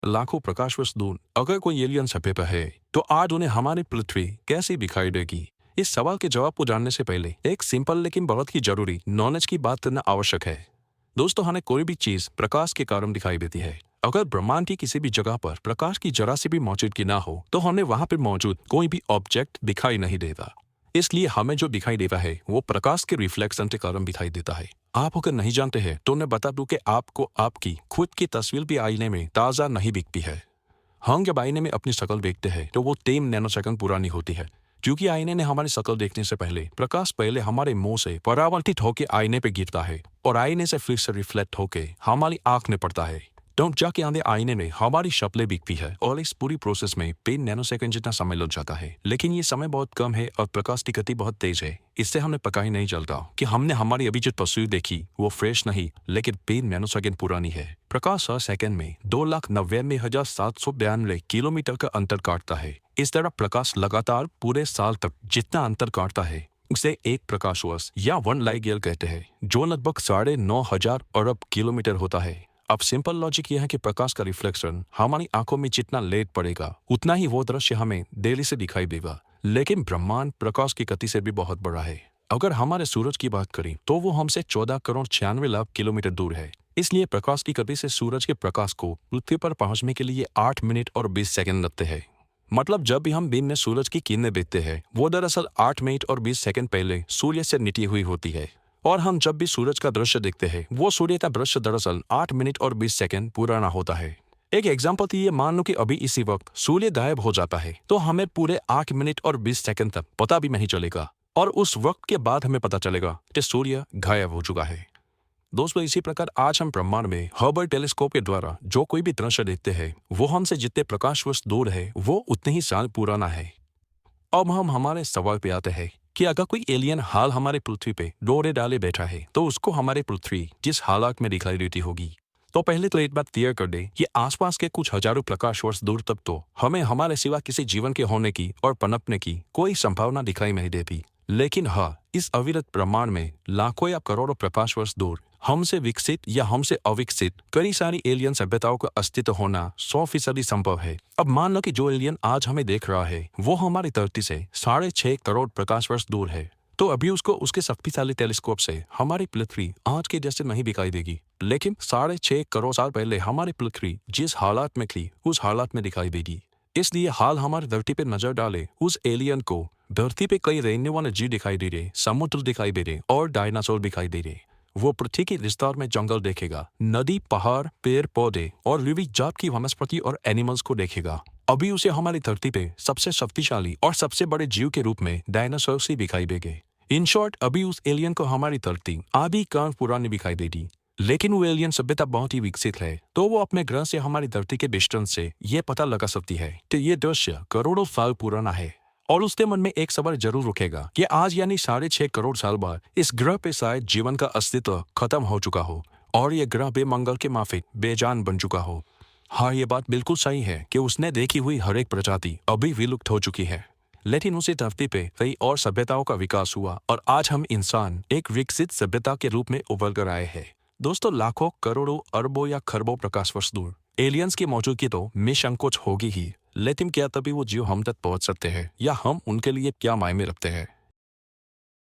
लाखों प्रकाश वर्ष दूर अगर कोई एलियन सभ्यता है तो आज उन्हें हमारी पृथ्वी कैसे दिखाई देगी? इस सवाल के जवाब को जानने से पहले एक सिंपल लेकिन बहुत ही जरूरी नॉलेज की बात करना आवश्यक है। दोस्तों, हमें कोई भी चीज प्रकाश के कारण दिखाई देती है। अगर ब्रह्मांड की किसी भी जगह पर प्रकाश की जरा सी भी मौजूदगी ना हो तो हमें वहां पर मौजूद कोई भी ऑब्जेक्ट दिखाई नहीं देता। इसलिए हमें जो दिखाई देता है वो प्रकाश के रिफ्लेक्शन के कारण दिखाई देता है। आप अगर नहीं जानते हैं तो मैं बता दूं कि आपको आपकी खुद की तस्वीर भी आईने में ताजा नहीं दिखती है। हम जब आईने में अपनी शक्ल देखते हैं तो वो 3 नैनोसेकंड पुरानी होती है, क्योंकि आईने ने हमारी शक्ल देखने से पहले प्रकाश पहले हमारे मुंह से परावर्तित होकर आईने पे गिरता है और आईने से फिर से रिफ्लेक्ट होकर हमारी आंख में पड़ता है। तो जाके आधे आईने में हमारी शक्लें दिखती है और इस पूरी प्रोसेस में 3 नैनोसेकंड जितना समय लग जाता है। लेकिन ये समय बहुत कम है और प्रकाश की गति बहुत तेज है। इससे हमें पता ही नहीं चलता कि हमने हमारी अभी जो तस्वीर देखी वो फ्रेश नहीं लेकिन 3 नैनोसेकंड पुरानी है। प्रकाश 100 सेकंड में 2,99,792 किलोमीटर का अंतर काटता है। इस तरह प्रकाश लगातार पूरे साल तक जितना अंतर काटता है उसे एक प्रकाश वर्ष या 1 लाइट ईयर कहते हैं, जो लगभग 9,500 अरब किलोमीटर होता है। अब सिंपल लॉजिक यह है कि प्रकाश का रिफ्लेक्शन हमारी आंखों में जितना लेट पड़ेगा उतना ही वो दृश्य हमें देरी से दिखाई देगा। लेकिन ब्रह्मांड प्रकाश की गति से भी बहुत बड़ा है। अगर हमारे सूरज की बात करें तो वो हमसे 14 करोड़ 96 लाख किलोमीटर दूर है। इसलिए प्रकाश की गति से सूरज के प्रकाश को पृथ्वी पर पहुंचने के लिए 8 मिनट और 20 सेकंड लगते हैं। मतलब जब भी हम दिन में सूरज की किरणें देखते हैं वो दरअसल 8 मिनट और 20 सेकंड पहले सूर्य से निकली हुई होती है। और हम जब भी सूरज का दृश्य देखते हैं वो सूर्य का दृश्य दरअसल 8 मिनट और 20 सेकंड पुराना होता है। एक एग्जाम्पल तो ये मान लो कि अभी इसी वक्त सूर्य गायब हो जाता है तो हमें पूरे 8 मिनट और 20 सेकंड तक पता भी नहीं चलेगा और उस वक्त के बाद हमें पता चलेगा कि सूर्य गायब हो चुका है। दोस्तों, इसी प्रकार आज हम ब्रह्मांड में हबल टेलीस्कोप के द्वारा जो कोई भी दृश्य देखते हैं वो हमसे जितने प्रकाश वर्ष दूर है वो उतने ही साल पुराना है। अब हम हमारे सवाल पे आते हैं कि अगर कोई एलियन हाल हमारे पृथ्वी पे डोरे डाले बैठा है तो उसको हमारी पृथ्वी जिस हालात में दिखाई देती होगी। तो पहले तो एक बात क्लियर कर दे, ये आसपास के कुछ हजारों प्रकाश वर्ष दूर तक तो हमें हमारे सिवा किसी जीवन के होने की और पनपने की कोई संभावना दिखाई नहीं देती। लेकिन हाँ, इस अविरत ब्रह्मांड में लाखों या करोड़ों प्रकाश वर्ष दूर हमसे विकसित या हमसे अविकसित कई सारी एलियन सभ्यताओं का अस्तित्व होना 100% संभव है। अब मान लो कि जो एलियन आज हमें देख रहा है वो हमारी धरती से 6.5 करोड़ प्रकाश वर्ष दूर है, तो अभी उसको उसके शक्तिशाली टेलीस्कोप से हमारी पृथ्वी आज के जैसे नहीं दिखाई देगी। लेकिन 6.5 करोड़ साल पहले हमारी पृथ्वी जिस हालात में थी उस हालात में दिखाई देगी। इसलिए हाल हमारी धरती पे नजर डाले उस एलियन को धरती पे कई रहने वाले जीव दिखाई दे रहे, समुद्र दिखाई दे रहे और डायनासोर दिखाई दे रहे। वो पृथ्वी के विस्तार में जंगल देखेगा, नदी, पहाड़, पेड़ पौधे और विविध जात की वनस्पति और एनिमल्स को देखेगा। अभी उसे हमारी धरती पे सबसे शक्तिशाली और सबसे बड़े जीव के रूप में डायनासोर ही दिखाई देंगे। इन शॉर्ट, अभी उस एलियन को हमारी धरती आधी काल पुरानी दिखाई देगी। लेकिन वो एलियन सभ्यता बहुत ही विकसित है तो वो अपने ग्रह से हमारी धरती के डिस्टेंस से ये पता लगा सकती है कि ये दृश्य करोड़ों साल पुराना है। और उसके मन में एक सवाल जरूर उठेगा कि आज यानी 6.5 करोड़ साल बाद इस ग्रह पे शायद जीवन का अस्तित्व खत्म हो चुका हो और ये ग्रह बेमंगल के माफिक बेजान बन चुका हो। हाँ, ये बात बिल्कुल सही है कि उसने देखी हुई हर एक प्रजाति अभी विलुप्त हो चुकी है। लेकिन उसी धरती पे कई और सभ्यताओं का विकास हुआ और आज हम इंसान एक विकसित सभ्यता के रूप में उभर कर आए हैं। दोस्तों, लाखों, करोड़ों, अरबों या खरबों प्रकाश वर्ष दूर एलियंस की मौजूदगी तो निसंकोच होगी ही, लेकिन क्या तभी वो जीव हम तक पहुंच सकते हैं या हम उनके लिए क्या मायने रखते हैं?